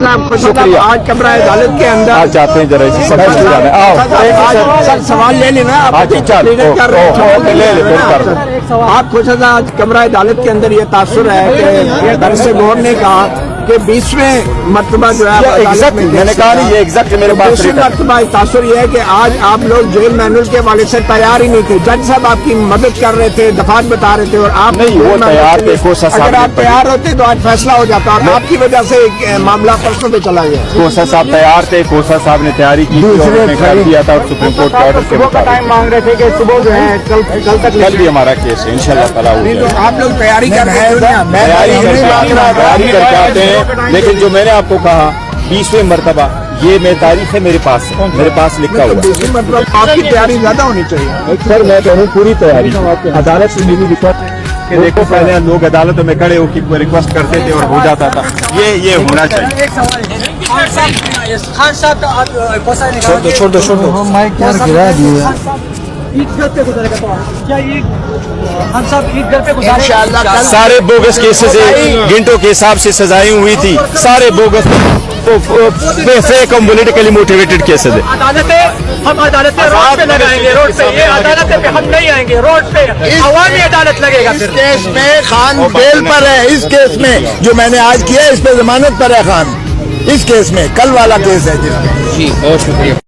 شکریہ. آج کمرہ عدالت کے اندر آپ جاتے ہیں ذرا اسی سب سے جانے سر سوال لے لینا آپ آپ خوش آج کمرہ عدالت کے اندر یہ تاثر ہے کہ درس گور نے کہا کہ 20ویں مرتبہ جو ہے میں نے کہا نہیں یہ ایگزیکٹ میرے پاس 20ویں مرتبہ تاثر یہ ہے کہ آج آپ لوگ جیل مینول کے حوالے سے تیار ہی نہیں تھے. جج صاحب آپ کی مدد کر رہے تھے, دفعات بتا رہے تھے اور آپ نہیں وہ تیار تھے. اگر آپ تیار ہوتے تو آج فیصلہ ہو جاتا اور آپ کی وجہ سے معاملہ پرسوں پہ چلا گیا. کوسا صاحب تیار تھے, کوسا صاحب نے تیاری کی کر دیا تھا اور سپریم کورٹ کے آرڈر کے ٹائم مانگ رہے تھے کہ صبح جو ہے کل تک کل بھی ہمارا کیس ہے انشاءاللہ تعالیٰ ہو جائے گا. آپ لوگ تیاری کر رہے ہیں, تیاری کر کے آتے ہیں. لیکن جو میں نے آپ کو کہا 20ویں مرتبہ یہ میں تاریخ ہے میرے پاس لکھا ہوا. آپ کی تیاری زیادہ ہونی چاہیے. سر میں کہوں پوری تیاری عدالت سے میری ریکویسٹ کہ دیکھو پہلے لوگ عدالتوں میں کھڑے ہو کے ریکویسٹ کرتے تھے اور ہو جاتا تھا. یہ ہونا چاہیے. خان صاحب چھوڑ دو سارے بوگس کیسز گھنٹوں کے حساب سے سزائیں ہوئی تھی. سارے بوگس فیک اور پولیٹیکلی موٹیویٹڈ کیسز ہیں. ہم عدالتیں روڈ پہ لگائیں گے, روڈ پہ. یہ عدالتیں پہ ہم نہیں آئیں گے, روڈ پہ عوامی عدالت لگے گا. اس کیس میں خان بیل پر ہے. اس کیس میں جو میں نے آج کیا اس پہ ضمانت پر ہے خان. اس کیس میں کل والا کیس ہے جس میں. جی بہت شکریہ.